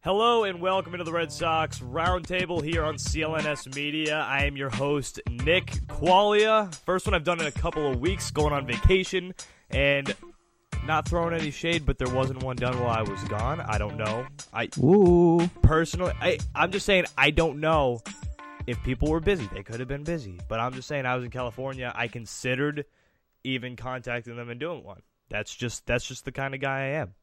Hello and welcome into the Red Sox Roundtable here on CLNS Media. I am your host, Nick Qualia. First one I've done in a couple of weeks, going on vacation, and not throwing any shade, but there wasn't one done while I was gone. I don't know. Personally, I'm just saying I don't know if people were busy. They could have been busy, but I'm just saying I was in California. I considered even contacting them and doing one. That's just the kind of guy I am.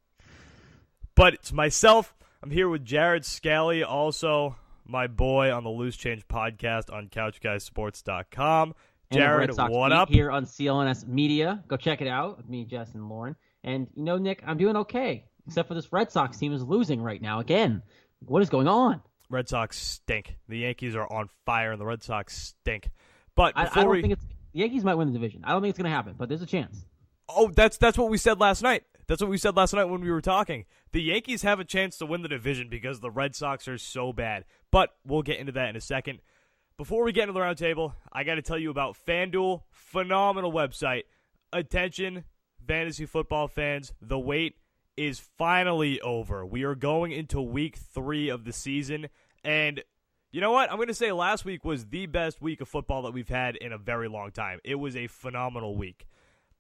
But it's myself. I'm here with Jared Scally, also my boy on the Loose Change podcast on CouchGuysSports.com. Jared, what up? Here on CLNS Media. Go check it out with me, Jess, and Lauren. And, you know, Nick, I'm doing okay, except for this Red Sox team is losing right now again. What is going on? Red Sox stink. The Yankees are on fire, and the Red Sox stink. But I don't think the Yankees might win the division. I don't think it's going to happen, but there's a chance. Oh, that's what we said last night. That's what we said last night when we were talking. The Yankees have a chance to win the division because the Red Sox are so bad. But we'll get into that in a second. Before we get into the roundtable, I got to tell you about FanDuel. Phenomenal website. Attention, fantasy football fans. The wait is finally over. We are going into week 3 of the season. And you know what? I'm going to say last week was the best week of football that we've had in a very long time. It was a phenomenal week.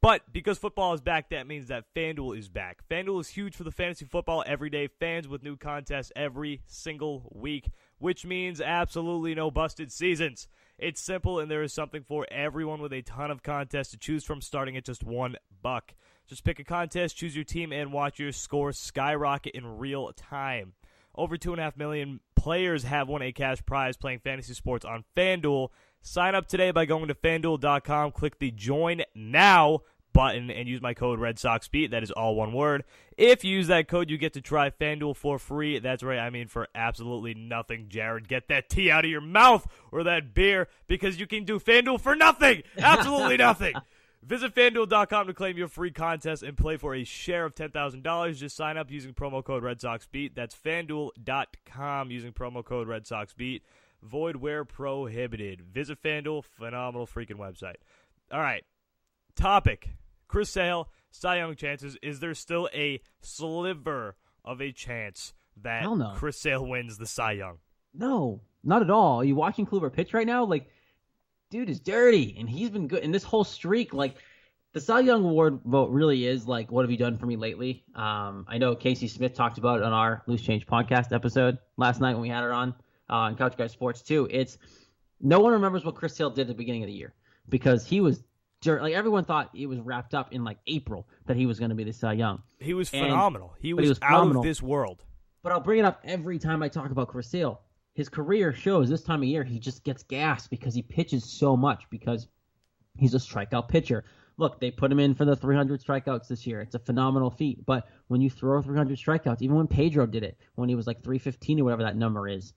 But because football is back, that means that FanDuel is back. FanDuel is huge for the fantasy football everyday fans with new contests every single week, which means absolutely no busted seasons. It's simple, and there is something for everyone with a ton of contests to choose from starting at just $1. Just pick a contest, choose your team, and watch your score skyrocket in real time. Over 2.5 million players have won a cash prize playing fantasy sports on FanDuel. Sign up today by going to FanDuel.com, click the Join Now button, and use my code RedSoxBeat. That is all one word. If you use that code, you get to try FanDuel for free. That's right, I mean for absolutely nothing. Jared, get that tea out of your mouth or that beer, because you can do FanDuel for nothing. Absolutely nothing. Visit FanDuel.com to claim your free contest and play for a share of $10,000. Just sign up using promo code RedSoxBeat. That's FanDuel.com using promo code RedSoxBeat. Void where prohibited. Visit FanDuel. Phenomenal freaking website. All right. Topic. Chris Sale, Cy Young chances. Is there still a sliver of a chance that Chris Sale wins the Cy Young? No, not at all. Are you watching Kluber pitch right now? Like, dude is dirty, and he's been good. And this whole streak, like, the Cy Young Award vote really is, like, what have you done for me lately? I know Casey Smith talked about it on our Loose Change podcast episode last night when we had it on Couch Guys Sports too. It's no one remembers what Chris Sale did at the beginning of the year because he was like everyone thought it was wrapped up in like April that he was going to be the Cy Young. He was phenomenal. He was out of this world. But I'll bring it up every time I talk about Chris Sale. His career shows this time of year he just gets gassed because he pitches so much because he's a strikeout pitcher. Look, they put him in for the 300 strikeouts this year. It's a phenomenal feat. But when you throw 300 strikeouts, even when Pedro did it, when he was like 315 or whatever that number is,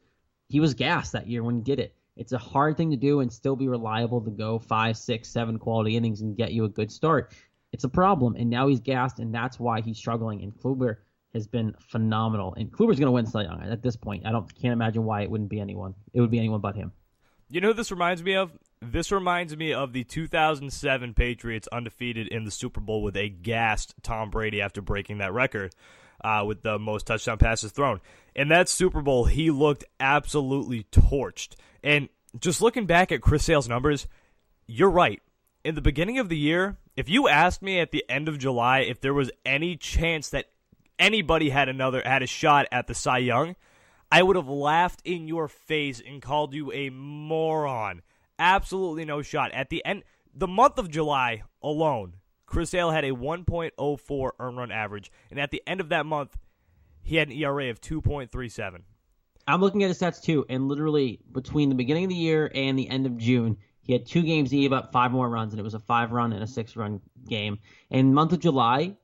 he was gassed that year when he did it. It's a hard thing to do and still be reliable to go 5, 6, 7 quality innings and get you a good start. It's a problem, and now he's gassed, and that's why he's struggling. And Kluber has been phenomenal. And Kluber's going to win Cy Young at this point. Can't imagine why it wouldn't be anyone. It would be anyone but him. You know who this reminds me of? This reminds me of the 2007 Patriots undefeated in the Super Bowl with a gassed Tom Brady after breaking that record. With the most touchdown passes thrown. In that Super Bowl, he looked absolutely torched. And just looking back at Chris Sale's numbers, you're right. In the beginning of the year, if you asked me at the end of July if there was any chance that anybody had a shot at the Cy Young, I would have laughed in your face and called you a moron. Absolutely no shot. At the end, the month of July alone, Chris Sale had a 1.04 earned run average, and at the end of that month, he had an ERA of 2.37. I'm looking at his stats too, and literally between the beginning of the year and the end of June, he had 2 games he gave up 5 more runs, and it was a 5-run and a 6-run game. In the month of July,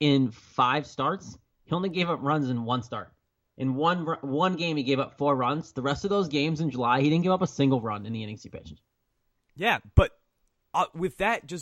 in 5 starts, he only gave up runs in 1 start. In one game, he gave up 4 runs. The rest of those games in July, he didn't give up a single run in the innings he pitched. Yeah, but with that,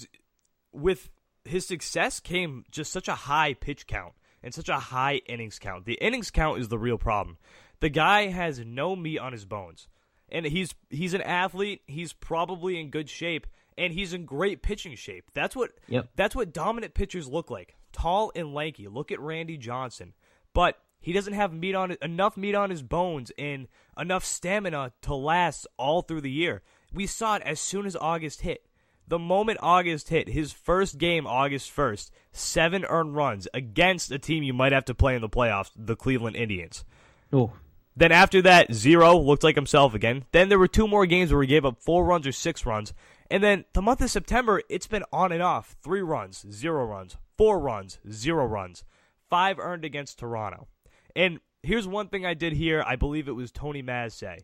with his success came just such a high pitch count and such a high innings count. The innings count is the real problem. The guy has no meat on his bones. And he's an athlete. He's probably in good shape, and he's in great pitching shape. That's what dominant pitchers look like. Tall and lanky. Look at Randy Johnson. But He doesn't have enough meat on his bones and enough stamina to last all through the year. We saw it as soon as August hit. The moment August hit, his first game, August 1st, 7 earned runs against a team you might have to play in the playoffs, the Cleveland Indians. Oh. Then after that, 0, looked like himself again. Then there were 2 more games where he gave up 4 runs or 6 runs. And then the month of September, it's been on and off. 3 runs, 0 runs, 4 runs, 0 runs. 5 earned against Toronto. And here's one thing I did hear, I believe it was Tony Maz say,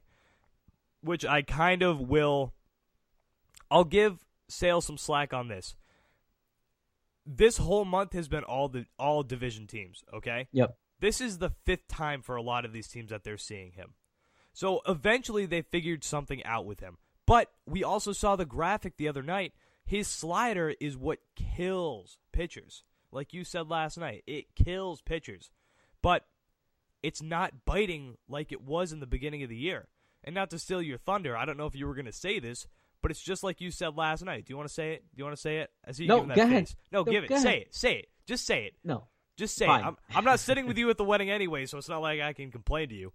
which I kind of will, I'll give Sale some slack on this. This whole month has been all division teams, okay? Yep. This is the 5th time for a lot of these teams that they're seeing him. So eventually they figured something out with him. But we also saw the graphic the other night. His slider is what kills pitchers. Like you said last night, it kills pitchers. But it's not biting like it was in the beginning of the year. And not to steal your thunder, I don't know if you were going to say this, but it's just like you said last night. Do you want to say it? Do you want to say it? I see you No, giving that go ahead. face. No, give it. Say it. Say it. Just say it. No. Just say Fine. it. I'm not sitting with you at the wedding anyway, so it's not like I can complain to you.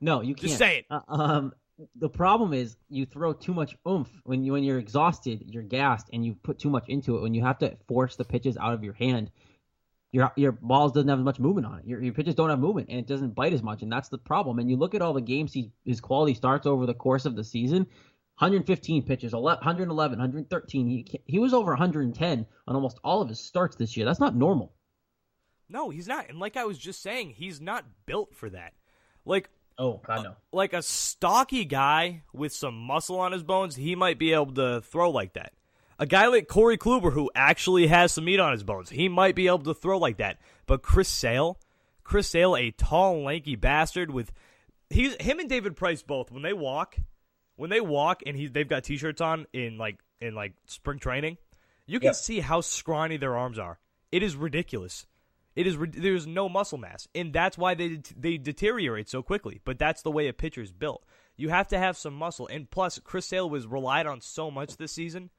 No, you can't. Just say it. The problem is you throw too much oomph when you're exhausted, you're gassed, and you put too much into it. When you have to force the pitches out of your hand, your balls doesn't have as much movement on it. Your pitches don't have movement, and it doesn't bite as much, and that's the problem. And you look at all the games his quality starts over the course of the season. 115 pitches, 111, 113. He was over 110 on almost all of his starts this year. That's not normal. No, he's not. And like I was just saying, he's not built for that. Like, oh, God, no. Like a stocky guy with some muscle on his bones, he might be able to throw like that. A guy like Corey Kluber, who actually has some meat on his bones, he might be able to throw like that. But Chris Sale, a tall, lanky bastard with him and David Price both, when they walk and they've got t-shirts on in spring training, you can see how scrawny their arms are. It is ridiculous. There's no muscle mass, and that's why they deteriorate so quickly. But that's the way a pitcher's built. You have to have some muscle, and plus, Chris Sale was relied on so much this season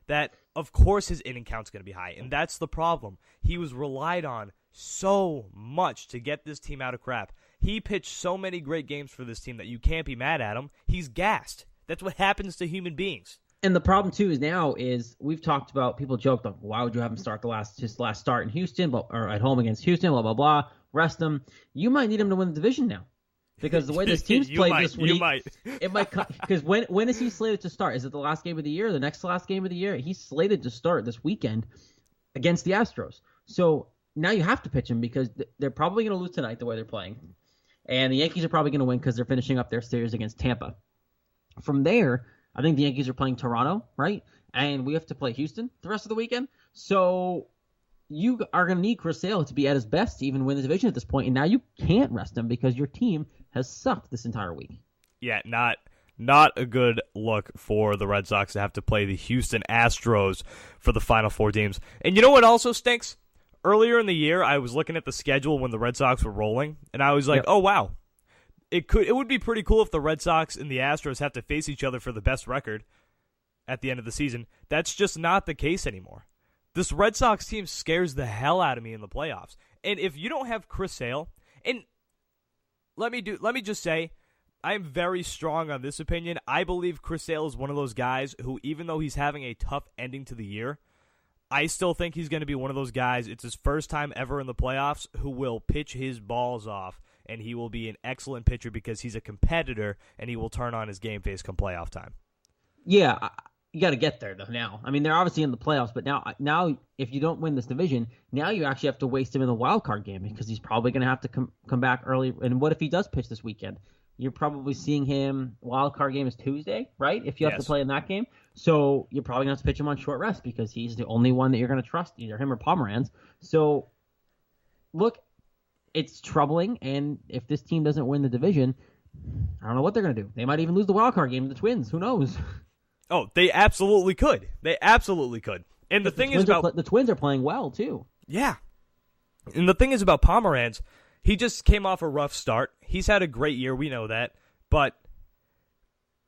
that, of course, his inning count's going to be high, and that's the problem. He was relied on so much to get this team out of crap. He pitched so many great games for this team that you can't be mad at him. He's gassed. That's what happens to human beings. And the problem too is we've talked about, people joked like, why would you have him start his last start in Houston, or at home against Houston, blah blah blah, rest him. You might need him to win the division now, because the way this team's played this week, it might because when is he slated to start? Is it the last game of the year, the next last game of the year? He's slated to start this weekend against the Astros. So now you have to pitch him, because they're probably going to lose tonight the way they're playing, and the Yankees are probably going to win because they're finishing up their series against Tampa. From there, I think the Yankees are playing Toronto, right? And we have to play Houston the rest of the weekend. So you are going to need Chris Sale to be at his best to even win the division at this point. And now you can't rest him because your team has sucked this entire week. Yeah, not a good look for the Red Sox to have to play the Houston Astros for the final 4 teams. And you know what also stinks? Earlier in the year, I was looking at the schedule when the Red Sox were rolling, and I was like, oh, wow. It would be pretty cool if the Red Sox and the Astros have to face each other for the best record at the end of the season. That's just not the case anymore. This Red Sox team scares the hell out of me in the playoffs. And if you don't have Chris Sale, and let me just say, I'm very strong on this opinion. I believe Chris Sale is one of those guys who, even though he's having a tough ending to the year, I still think he's going to be one of those guys, it's his first time ever in the playoffs, who will pitch his balls off. And he will be an excellent pitcher because he's a competitor, and he will turn on his game face come playoff time. Yeah, you got to get there, though, now. I mean, they're obviously in the playoffs, but now if you don't win this division, now you actually have to waste him in the wild card game, because he's probably going to have to come back early. And what if he does pitch this weekend? You're probably seeing him, wild card game is Tuesday, right? If you have to play in that game. So you're probably going to have to pitch him on short rest, because he's the only one that you're going to trust, either him or Pomeranz. So, look, it's troubling, and if this team doesn't win the division, I don't know what they're going to do. They might even lose the wild card game to the Twins. Who knows? Oh, they absolutely could. And the thing is about the Twins are playing well too. Yeah. And the thing is about Pomeranz, he just came off a rough start. He's had a great year, we know that, but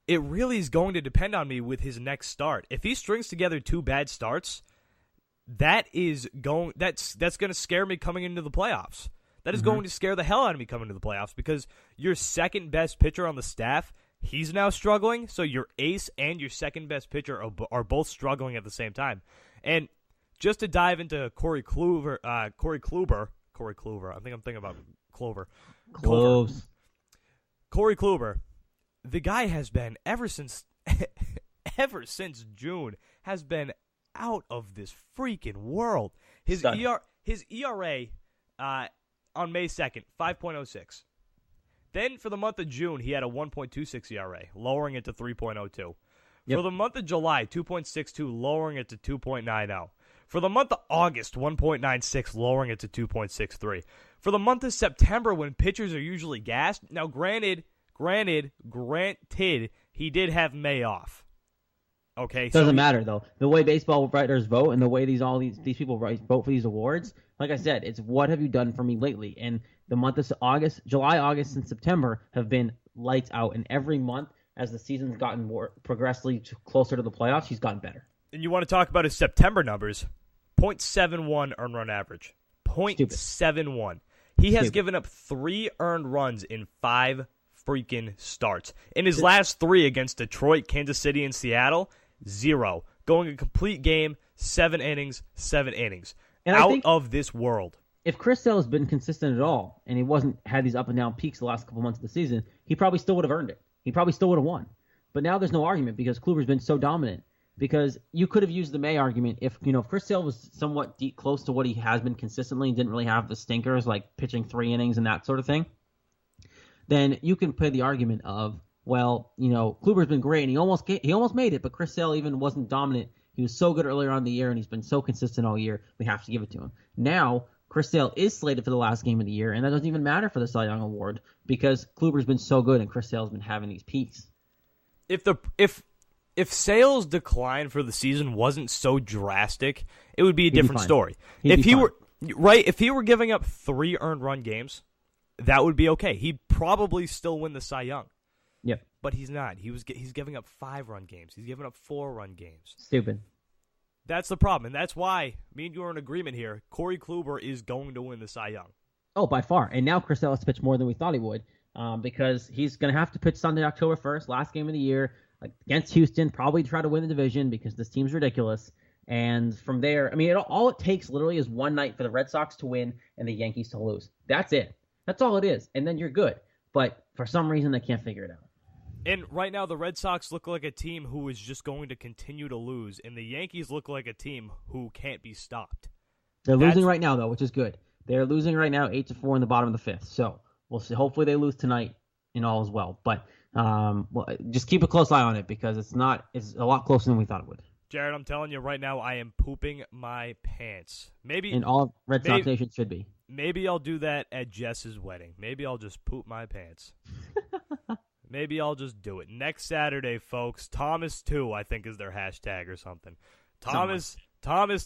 it really is going to depend on me with his next start. If he strings together 2 bad starts, that's going to scare me coming into the playoffs. That is going to scare the hell out of me coming to the playoffs because your second best pitcher on the staff, he's now struggling. So your ace and your second best pitcher are both struggling at the same time. And just to dive into Corey Kluber, I think I'm thinking about Clover. Close. Corey Kluber, the guy has been ever since June has been out of this freaking world. His ERA on May 2nd, 5.06. Then for the month of June, he had a 1.26 ERA, lowering it to 3.02. Yep. For the month of July, 2.62, lowering it to 2.90. For the month of August, 1.96, lowering it to 2.63. For the month of September, when pitchers are usually gassed, now granted, he did have May off. Okay, Doesn't matter though. The way baseball writers vote and the way these people vote for these awards, like I said, it's what have you done for me lately? And the month of July, August, and September have been lights out. And every month, as the season's gotten more progressively closer to the playoffs, he's gotten better. And you want to talk about his September numbers? 0.71 earned run average. 0.71. He has given up 3 earned runs in 5 freaking starts. In his last 3 against Detroit, Kansas City, and Seattle, 0. Going a complete game, 7 innings. And out of this world. If Chris Sale has been consistent at all, and he wasn't had these up and down peaks the last couple months of the season, he probably still would have earned it. He probably still would have won. But now there's no argument because Kluber's been so dominant. Because you could have used the May argument if Chris Sale was somewhat close to what he has been consistently and didn't really have the stinkers like pitching 3 innings and that sort of thing. Then you can play the argument of, well, Kluber's been great and he almost made it, but Chris Sale even wasn't dominant. He was so good earlier on in the year and he's been so consistent all year. We have to give it to him. Now, Chris Sale is slated for the last game of the year, and that doesn't even matter for the Cy Young Award because Kluber's been so good and Chris Sale's been having these peaks. If Sale's decline for the season wasn't so drastic, it would be a different story. If he were giving up 3 earned run games, that would be okay. He'd probably still win the Cy Young. Yep. But he's not. He's giving up 5 run games. He's giving up 4 run games. Stupid. That's the problem, and that's why me and you are in agreement here. Corey Kluber is going to win the Cy Young. Oh, by far. And now Chris Sale has to pitch more than we thought he would because he's going to have to pitch Sunday, October 1st, last game of the year, against Houston, probably try to win the division because this team's ridiculous. And from there, all it takes literally is one night for the Red Sox to win and the Yankees to lose. That's it. That's all it is. And then you're good. But for some reason, they can't figure it out. And right now, the Red Sox look like a team who is just going to continue to lose, and the Yankees look like a team who can't be stopped. They're losing right now, though, which is good. They're losing right now 8-4 in the bottom of the 5th. So we'll see. Hopefully they lose tonight and all as well. But just keep a close eye on it because it's a lot closer than we thought it would. Jared, I'm telling you right now, I am pooping my pants. And all Red Sox Nation should be. Maybe I'll do that at Jess's wedding. Maybe I'll just poop my pants. Maybe I'll just do it. Next Saturday, folks, Thomas 2, I think is their hashtag or something. Thomas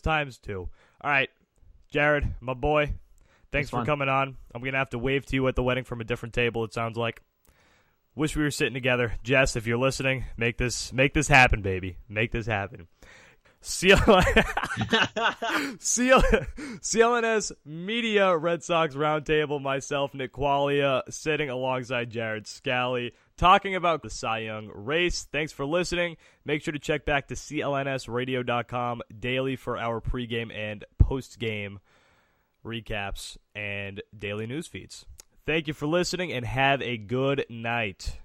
times 2. All right, Jared, my boy, thanks for coming on. I'm going to have to wave to you at the wedding from a different table, it sounds like. Wish we were sitting together. Jess, if you're listening, make this happen, baby. Make this happen. CLNS Media Red Sox Roundtable, myself, Nick Qualia, sitting alongside Jared Scally, talking about the Cy Young race. Thanks for listening. Make sure to check back to clnsradio.com daily for our pregame and postgame recaps and daily news feeds. Thank you for listening and have a good night.